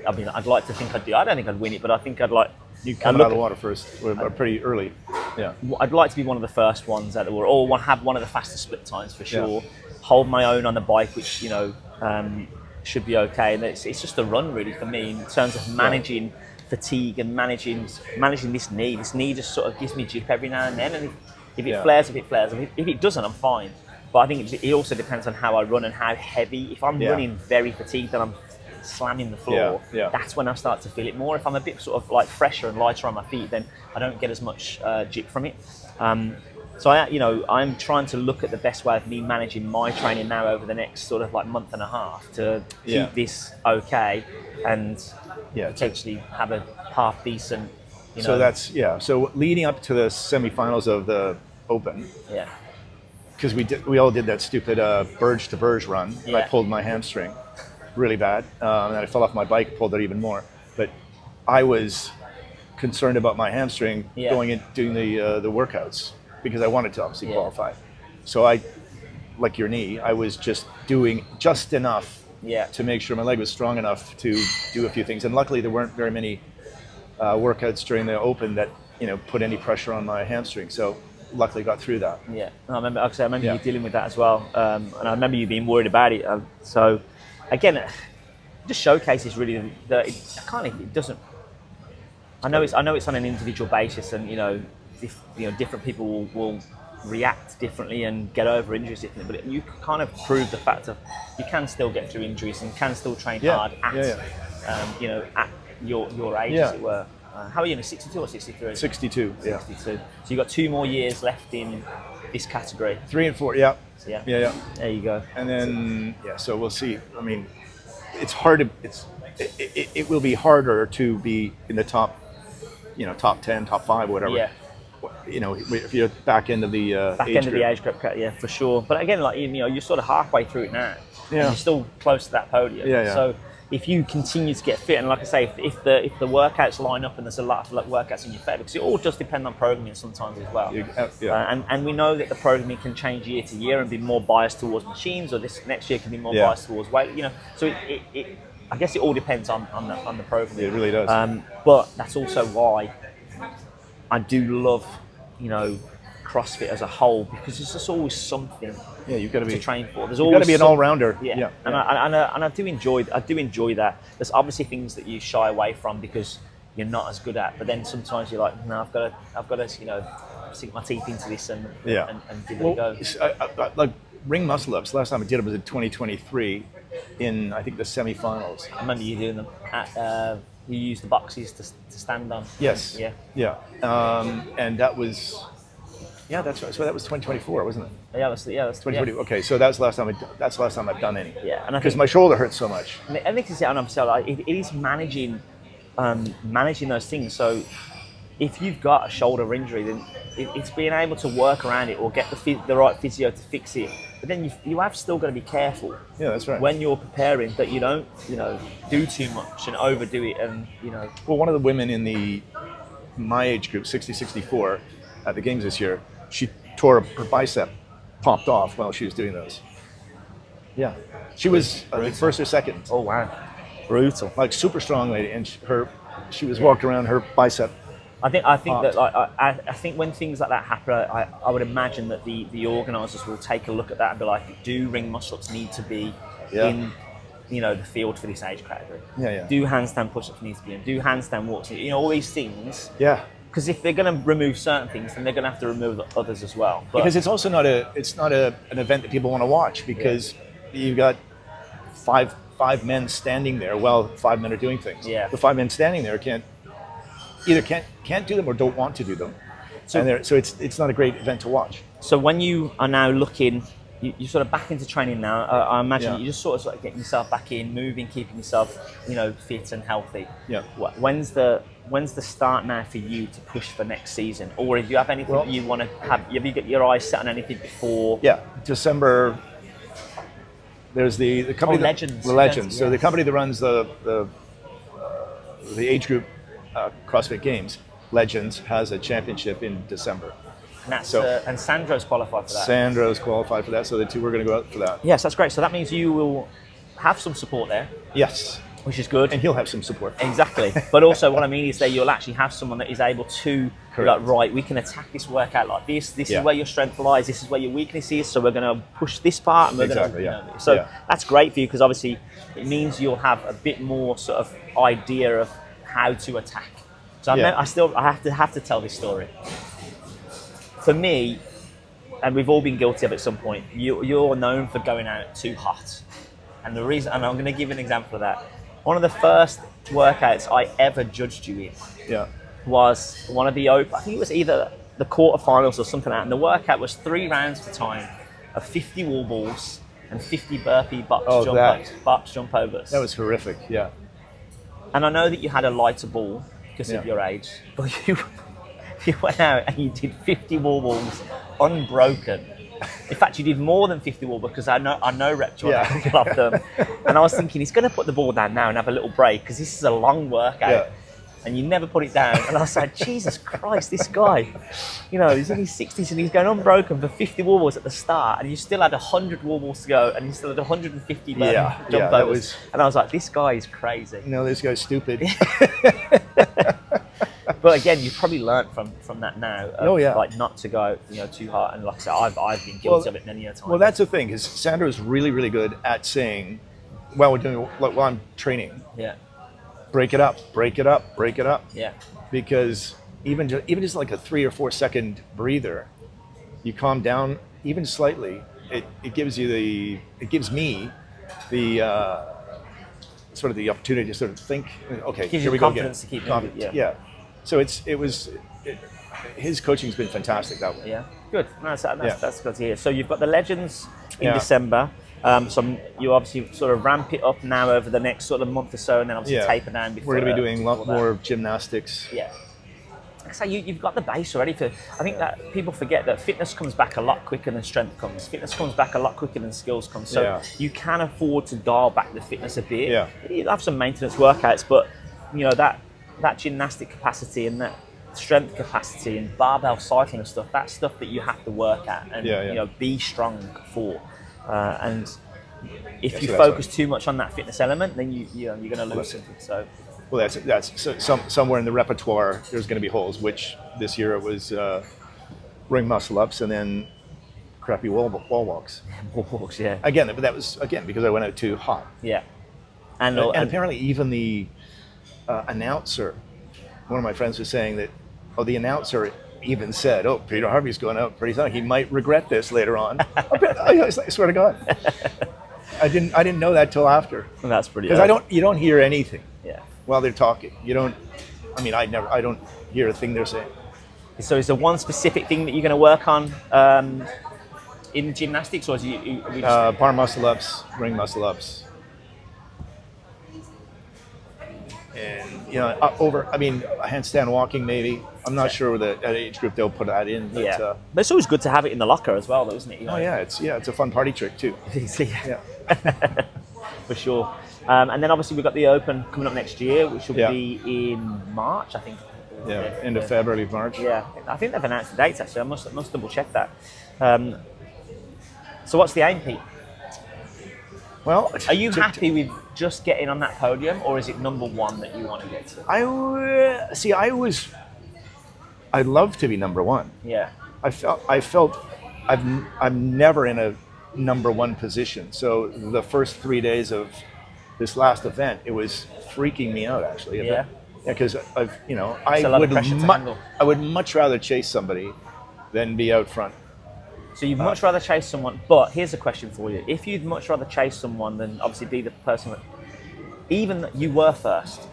I mean, I'd like to think I'd do. I don't think I'd win it, but I think I'd like. You come out of the water first, pretty early. Yeah. I'd like to be one of the first ones out of the water, or have one of the fastest split times for sure. Yeah. Hold my own on the bike, which should be okay. And it's just a run really for me in terms of managing fatigue and managing this knee. This knee just sort of gives me jip every now and then, and if it flares. If it doesn't, I'm fine. But I think it also depends on how I run and how heavy. If I'm running very fatigued and I'm slamming the floor, that's when I start to feel it more. If I'm a bit sort of fresher and lighter on my feet, then I don't get as much jip from it. So I'm trying to look at the best way of me managing my training now over the next sort of month and a half to keep this okay and potentially have a half decent. So that's So leading up to the semifinals of the Open. Yeah. Because we all did that stupid Burge to Burge run, and I pulled my hamstring really bad, and I fell off my bike, pulled it even more. But I was concerned about my hamstring going in doing the workouts because I wanted to obviously qualify. So I, like your knee, I was just doing just enough to make sure my leg was strong enough to do a few things. And luckily there weren't very many workouts during the Open that put any pressure on my hamstring. So luckily got through that. Yeah, I remember. Like I remember you dealing with that as well, and I remember you being worried about it. So again, it just showcases really that it doesn't. I know it's on an individual basis, and different people will react differently and get over injuries differently. But you kind of prove the fact of you can still get through injuries and can still train hard at at your age, as it were. How are you? 62 or 63? 62. Yeah. 62. So you got 2 more years left in this category. 3 and 4. Yeah. So yeah. There you go. And then so we'll see. I mean, it's hard to. It will be harder to be in the top, top 10, top 5, whatever. Yeah. If you're back end of the age group, yeah, for sure. But again, you're sort of halfway through it now. Yeah. And you're still close to that podium. Yeah. So if you continue to get fit, and like I say, if the workouts line up and there's a lot of workouts in your favor, because it all does depend on programming sometimes as well. And we know that the programming can change year to year and be more biased towards machines, or this next year can be more biased towards weight. So I guess it all depends on the programming. It really does. But that's also why I do love, CrossFit as a whole, because there's just always something. Yeah, you've got to to train for. You've got to be an all-rounder. Yeah. And I do enjoy that. There's obviously things that you shy away from because you're not as good at. But then sometimes you're like, no, I've got to sink my teeth into this and give it a go. Like ring muscle ups. Last time I did it was in 2023 in I think the semi-finals. I remember you doing them. You used the boxes to stand on. Yes. Yeah. And that was. Yeah, that's right. So that was 2024, wasn't it? Yeah, that's 2020. Yeah. Okay, so that's the last time I've done any. Yeah, and because my shoulder hurts so much. I think it is managing those things. So if you've got a shoulder injury, then it's being able to work around it or get the right physio to fix it. But then you have still got to be careful. Yeah, that's right. When you're preparing, that you don't do too much and overdo it, and Well, one of the women in my age group, 60-64, at the games this year, she tore her bicep, popped off while she was doing those. Yeah, she was first or second. Oh wow, brutal! Like super strong lady, and she was walked around her bicep. I think that I think when things like that happen, I would imagine that the organisers will take a look at that and be like, do ring muscle-ups need to be in the field for this age category? Yeah. Do handstand push-ups need to be in? Do handstand walks? All these things. Yeah. Because if they're going to remove certain things, then they're going to have to remove others as well. Because it's also not an event that people want to watch, because you've got five men standing there while 5 men are doing things. Yeah. The 5 men standing there can't do them or don't want to do them. So it's not a great event to watch. So when you are now looking, you're sort of back into training now. I imagine you just sort of getting yourself back in, moving, keeping yourself fit and healthy. Yeah. When's the start now for you to push for next season? Or if you have anything that you want to have you got your eyes set on anything before? Yeah, December. There's the company Legends. The Legends. So the company that runs the age group CrossFit Games, Legends, has a championship in December. And and Sandro's qualified for that. Sandro's qualified for that, so the two we're going to go out for that. Yes, that's great. So that means you will have some support there. Yes. Which is good. And he'll have some support. Exactly. But also what I mean is that you'll actually have someone that is able to be like, right, we can attack this workout like this. This is where your strength lies. This is where your weakness is. So we're going to push this part. And we're going to, So that's great for you, because obviously it means you'll have a bit more sort of idea of how to attack. So I have to tell this story. For me, and we've all been guilty of it at some point, you're known for going out too hot. And the reason, and I'm going to give an example of that. One of the first workouts I ever judged you in was one of the I think it was either the quarterfinals or something like that. And the workout was 3 rounds for time of 50 wall balls and 50 burpee box jump overs. That was horrific, yeah. And I know that you had a lighter ball because of your age, but you went out and you did 50 wall balls unbroken. In fact, you did more than 50 wall because I know Rep John loved them. And I was thinking, he's going to put the ball down now and have a little break because this is a long workout. Yeah. And you never put it down. And I was like, Jesus Christ, this guy, he's in his 60s and he's going unbroken for 50 wall balls at the start. And you still had 100 wall balls to go and you still had 150 jump overs. And I was like, this guy is crazy. No, this guy's stupid. But again, you've probably learned from that now. Like not to go, too hard. And like I said, I've been guilty of it many a time. Well, that's the thing, is Sandro's really, really good at saying, while I'm training, break it up, break it up, break it up. Yeah. Because even just like a 3 or 4 second breather, you calm down even slightly. It gives me the sort of the opportunity to sort of think, okay, here we go again. To keep going. Yeah. So his coaching's been fantastic that way. Yeah. Good. That's good to hear. So you've got the Legends in December. So you obviously sort of ramp it up now over the next sort of month or so, and then obviously taper down before. We're going to be doing a lot more gymnastics. Yeah. So you've got the base already. I think that people forget that fitness comes back a lot quicker than strength comes. Fitness comes back a lot quicker than skills come. So you can afford to dial back the fitness a bit. Yeah. You'll have some maintenance workouts, but that gymnastic capacity and that strength capacity and barbell cycling and stuff, that's stuff that you have to work at and be strong for. And if you focus too much on that fitness element, then you're going to lose something. So. Well, somewhere in the repertoire. There's going to be holes. Which this year it was ring muscle ups and then crappy wall walks. Wall walks, yeah. Again, but that was because I went out too hot. Yeah. And apparently even the announcer, one of my friends was saying that, the announcer even said, Peter Harvey's going out pretty soon. He might regret this later on. I swear to God. I didn't know that till after. Well, that's pretty. Because you don't hear anything. Yeah. While they're talking, you don't. I mean, I don't hear a thing they're saying. So, is there one specific thing that you're going to work on in gymnastics, or is you just... bar muscle ups, ring muscle ups, and handstand walking maybe. I'm not sure at age group they'll put that in. But, but it's always good to have it in the locker as well, though, isn't it? It's a fun party trick too. Yeah. For sure. And then obviously we've got the Open coming up next year, which will be in March, I think. Yeah, end of February, March. Yeah, I think they've announced the dates actually. I must double check that. So what's the aim, Pete? Well, are you happy with just getting on that podium, or is it number one that you want to get to? I'd love to be number one. Yeah. I felt I'm never in a number one position. So the first 3 days of this last event, it was freaking me out actually. Yeah. Because I would much rather chase somebody than be out front. So you'd much rather chase someone, but here's a question for you. If you'd much rather chase someone than obviously be the person that, even that you were first,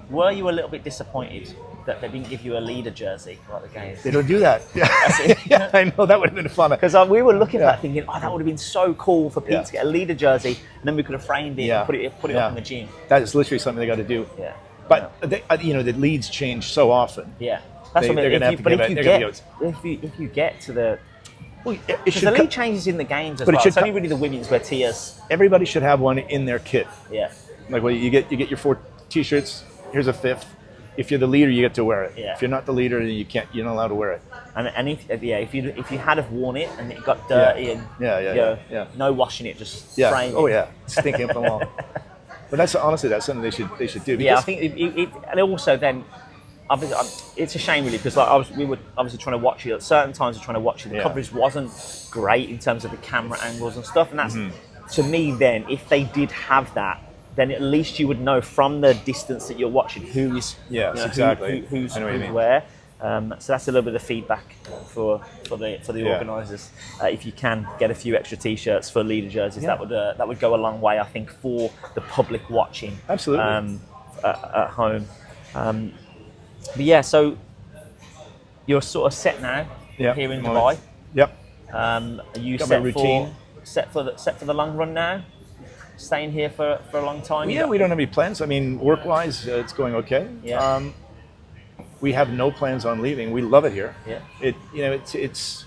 were you a little bit disappointed that they didn't give you a leader jersey like the games? They don't do that. Yeah, I know, that would have been fun. Because we were looking at that thinking, that would have been so cool for Pete to get a leader jersey, and then we could have framed it and put it up in the gym. That is literally something they got to do. Yeah. But the leads change so often. Yeah. That's what I mean. If you get to the... Because the lead changes in the games as well. It's only really the women's where Tia's... Everybody should have one in their kit. Yeah. Like, you get your 4 t-shirts, here's a 5th. If you're the leader, you get to wear it. Yeah. If you're not the leader, then you're not allowed to wear it. And if you had have worn it and it got dirty and no washing it, just spraying it. Oh yeah, stinking up the wall. But that's something they should do. Yeah, I think it and also then, it's a shame really because we were obviously trying to watch it at certain times. We're trying to watch it. The coverage wasn't great in terms of the camera angles and stuff. And that's to me then, if they did have that, then at least you would know from the distance that you're watching who's who's where. So that's a little bit of feedback for the organisers. If you can get a few extra T-shirts for leader jerseys, that would go a long way, I think, for the public watching. Absolutely. At home. But yeah, so you're sort of set now here in Dubai. Yep. Are you Got set my routine. set for the long run now? Staying here for a long time? Yeah, we don't have any plans. I mean, work-wise, it's going okay. Yeah. We have no plans on leaving. We love it here. Yeah. It's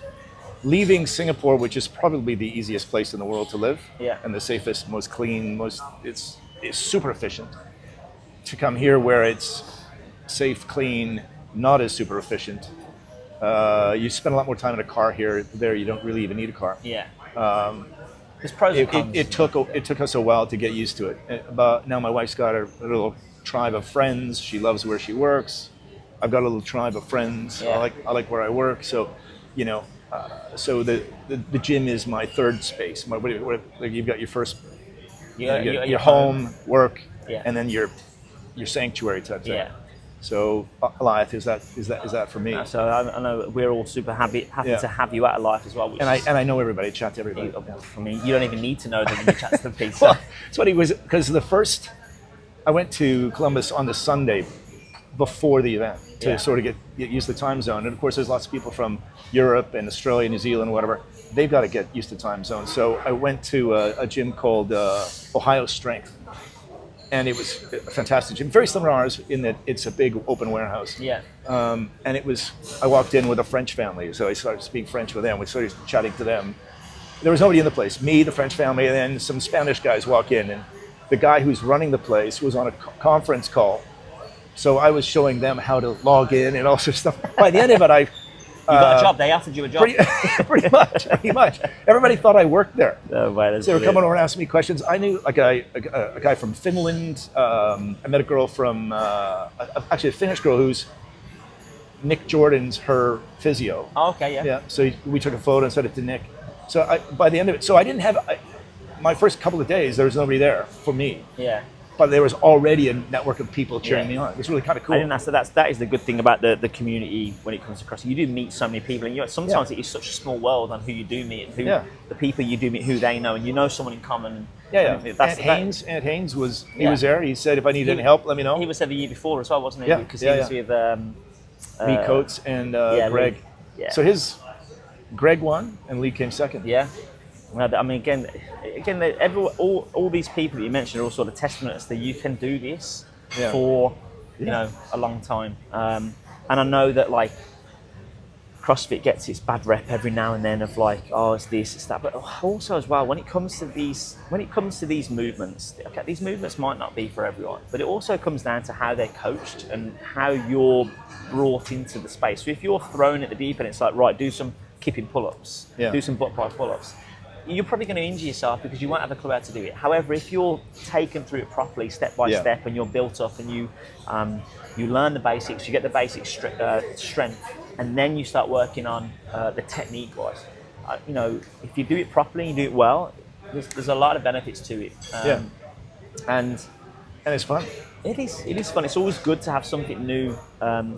leaving Singapore, which is probably the easiest place in the world to live. Yeah. And the safest, most clean, it's super efficient. To come here where it's safe, clean, not as super efficient. You spend a lot more time in a car here. There, you don't really even need a car. Yeah. There's pros and cons. It took us a while to get used to it. But now my wife's got a little tribe of friends. She loves where she works. I've got a little tribe of friends. Yeah. I like where I work. So, you know, so the gym is my third space. Like you've got your first, your home, work, and then your sanctuary type thing. Yeah. So Life is that for me. So I know we're all super happy to have you at Life as well. And I know everybody, chat to everybody. I mean, you don't even need to know them when you chat to the people. Well, it's funny because I went to Columbus on the Sunday before the event to sort of get used to the time zone. And of course, there's lots of people from Europe and Australia, New Zealand, whatever. They've got to get used to time zone. So I went to a gym called Ohio Strength. And it was a fantastic gym, very similar to ours in that it's a big open warehouse. Yeah. And I walked in with a French family, so I started speaking French with them. We started chatting to them. There was nobody in the place, me, the French family, and then some Spanish guys walk in. And the guy who's running the place was on a conference call. So I was showing them how to log in and all sorts of stuff. By the end of it, you got a job. They offered you a job. Pretty much. Everybody thought I worked there. Oh, wow, so they were coming over and asking me questions. I knew a guy from Finland. I met a girl from, actually a Finnish girl who's Nick Jordan's her physio. Oh, okay, yeah. Yeah. So we took a photo and sent it to Nick. So by the end of it, so I didn't have my first couple of days. There was nobody there for me. Yeah. But there was already a network of people cheering me on. It was really kind of cool. I didn't ask that is the good thing about the community when it comes to CrossFit. You do meet so many people, and sometimes it is such a small world on who you do meet, and the people you do meet, who they know, and you know someone in common. Yeah. Aunt Haynes was there. He said if I need any help, let me know. He was there the year before as well, wasn't he? Yeah. Because he was with Lee Coates and Greg. Yeah. So Greg won and Lee came second. Yeah. I mean, again, all these people that you mentioned are all sort of testaments that you can do this for, a long time. And I know that like CrossFit gets its bad rep every now and then of like, oh, it's this, it's that. But also as well, when it comes to these movements, okay, these movements might not be for everyone, but it also comes down to how they're coached and how you're brought into the space. So if you're thrown at the deep end, it's like, right, do some kipping pull-ups, do some butterfly pull-ups. You're probably going to injure yourself because you won't have a clue how to do it. However, if you're taken through it properly, step by step, and you're built up, and you learn the basics, you get the basic strength, and then you start working on the technique-wise. If you do it properly and you do it well, there's a lot of benefits to it. And it's fun. It is fun. It's always good to have something new. Well,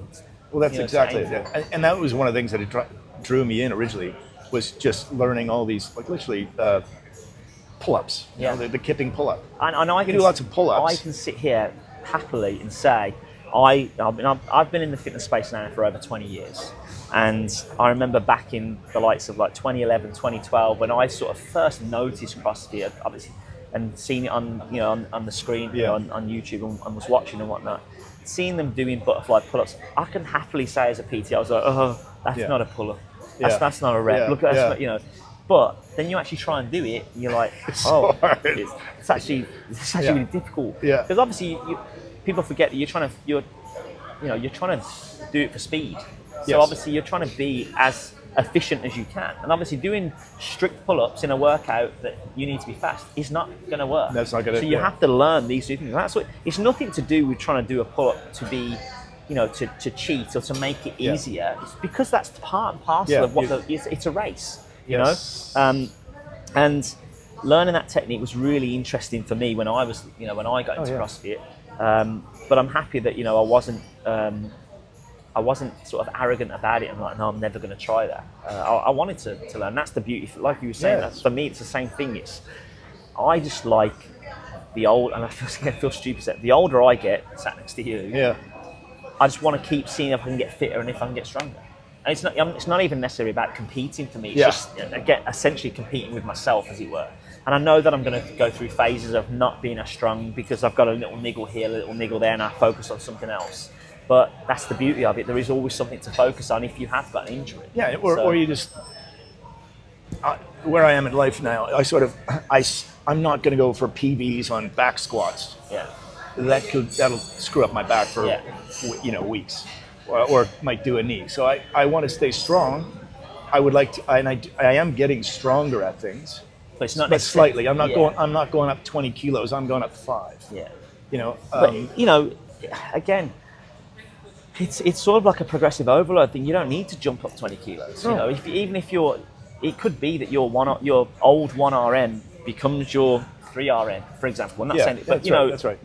that's exactly it. And that was one of the things that drew me in originally. Was just learning all these, like literally pull-ups, the kipping pull-up. And I can do lots of pull-ups. I can sit here happily and say, I've been in the fitness space now for over 20 years. And I remember back in the likes of like 2011, 2012, when I sort of first noticed CrossFit, obviously, and seen it on the screen, on YouTube and was watching and whatnot. Seeing them doing butterfly pull-ups, I can happily say as a PT, I was like, oh, that's not a pull-up. That's not a rep. Look, that's not, But then you actually try and do it, and you're like, oh, it's actually really difficult. Yeah. Because obviously, people forget that you're trying to do it for speed. So obviously, you're trying to be as efficient as you can. And obviously, doing strict pull-ups in a workout that you need to be fast is not going to work. That's not going to. So you have to learn these two things. That's what. It's nothing to do with trying to do a pull-up to be. To cheat or to make it easier. It's because that's part and parcel of what it's a race, know. And learning that technique was really interesting for me when I was, when I got into CrossFit. But I'm happy that I wasn't sort of arrogant about it. I'm like, no, I'm never going to try that. I wanted to learn. That's the beauty. Like you were saying, for me, it's the same thing. I just like the old, and I feel stupid. The older I get, sat next to you. I just want to keep seeing if I can get fitter and if I can get stronger. And it's not even necessarily about competing for me. It's just essentially competing with myself, as it were. And I know that I'm going to go through phases of not being as strong because I've got a little niggle here, a little niggle there, and I focus on something else. But that's the beauty of it. There is always something to focus on if you have got an injury. Yeah, or you just... where I am in life now, I'm not going to go for PBs on back squats. Yeah. That'll screw up my back for weeks, or might do a knee. So I want to stay strong. I would like to, and I am getting stronger at things, but it's not. But slightly. I'm not going up 20 kilos. I'm going up 5. Yeah. But again, It's sort of like a progressive overload thing. You don't need to jump up 20 kilos. You know, even if you're, it could be that your old 1RM becomes your 3RM, for example. I'm not saying it, but that's right.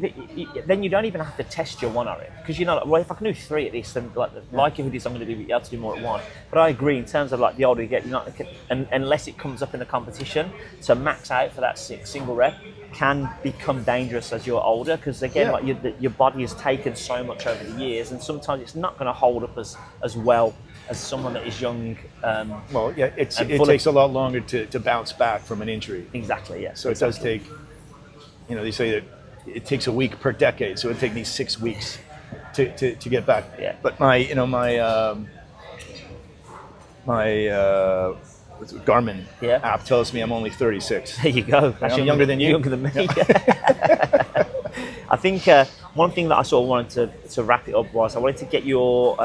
Then you don't even have to test your 1RM, because you're not, well, if I can do 3 at this, then like the likelihood is I'm going to be able to do more at 1. But I agree, in terms of like the older you get, you're not, unless it comes up in the competition, to max out for that single rep can become dangerous as you're older, because again, like your body has taken so much over the years, and sometimes it's not going to hold up as well as someone that is young. It takes a lot longer to bounce back from an injury. Exactly, yeah. So it does take, they say that it takes a week per decade, so it takes me 6 weeks to get back. Yeah. But my Garmin app tells me I'm only 36. There you go. I'm younger than you. Younger than me. I think one thing that I sort of wanted to wrap it up was I wanted to get your,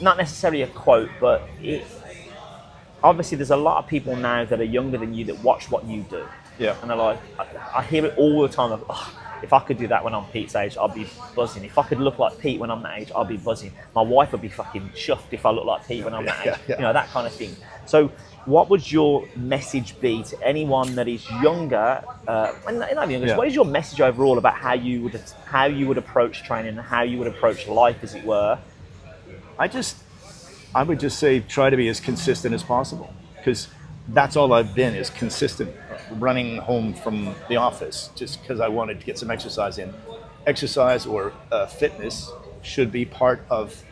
not necessarily a quote, but obviously there's a lot of people now that are younger than you that watch what you do. Yeah. And they're like, I hear it all the time of, if I could do that when I'm Pete's age, I'll be buzzing. If I could look like Pete when I'm that age, I'll be buzzing. My wife would be fucking chuffed if I look like Pete when I'm that age. That kind of thing. So what would your message be to anyone that is younger, and not younger, what is your message overall about how you would approach training and how you would approach life, as it were? I would just say try to be as consistent as possible, because that's all I've been, is consistent. Running home from the office just because I wanted to get some exercise in. Exercise or fitness should be part of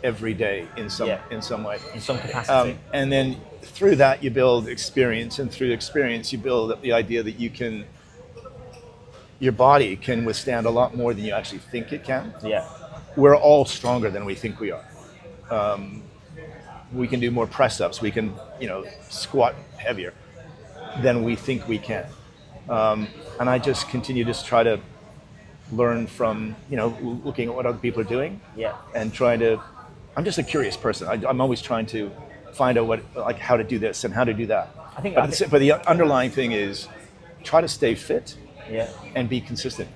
every day in some way, in some capacity. And then through that you build experience, and through experience you build up the idea that your body can withstand a lot more than you actually think it can. Yeah, we're all stronger than we think we are. We can do more press-ups. We can, squat heavier than we think we can. And I just continue to try to learn from, looking at what other people are doing. Yeah. And I'm just a curious person. I'm always trying to find out how to do this and how to do that. But the underlying thing is try to stay fit. Yeah. And be consistent.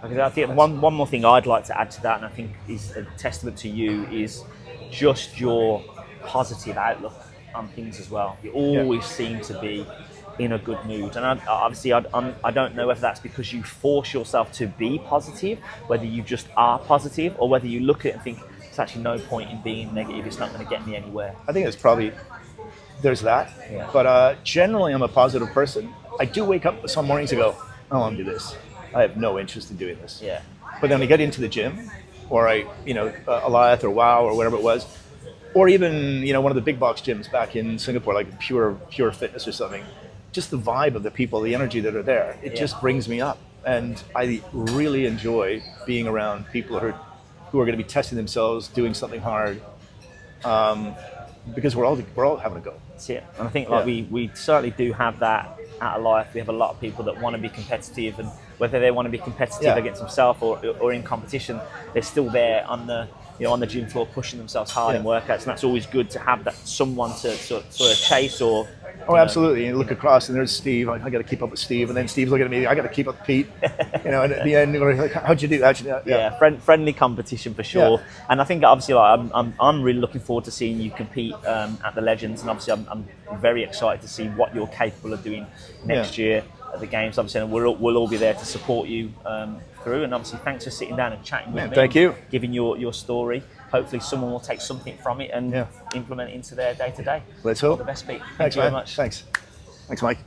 Because I think one more thing I'd like to add to that, and I think is a testament to you, is just your positive outlook on things as well. You always seem to be in a good mood, and I don't know whether that's because you force yourself to be positive, whether you just are positive, or whether you look at it and think there's actually no point in being negative, it's not going to get me anywhere. I think there's that, but generally I'm a positive person. I do wake up some mornings and go, I want to do this. I have no interest in doing this. Yeah. But then I get into the gym, or Alliath or WOW or whatever it was, or even one of the big box gyms back in Singapore, like Pure Fitness or something. Just the vibe of the people, the energy that are there, it just brings me up. And I really enjoy being around people who are going to be testing themselves, doing something hard, because we're all having a go. That's it. And I think we certainly do have that at Alliath. We have a lot of people that want to be competitive, and whether they want to be competitive against themselves or in competition, they're still there on the gym floor pushing themselves hard in workouts, and that's always good to have that someone to sort of chase or. Oh, absolutely. You look across and there's Steve. I got to keep up with Steve, and then Steve's looking at me. I got to keep up with Pete. And at the end, we're like, how'd you do? Yeah, friendly competition for sure. Yeah. And I think obviously, I'm really looking forward to seeing you compete at the Legends, and obviously, I'm very excited to see what you're capable of doing next year at the Games. Obviously, and we'll all be there to support you through. And obviously, thanks for sitting down and chatting with me. Thank you. Giving your story. Hopefully someone will take something from it and implement it into their day-to-day. Let's hope. All the best, Pete. Thanks, Thank you very much. Thanks, Mike.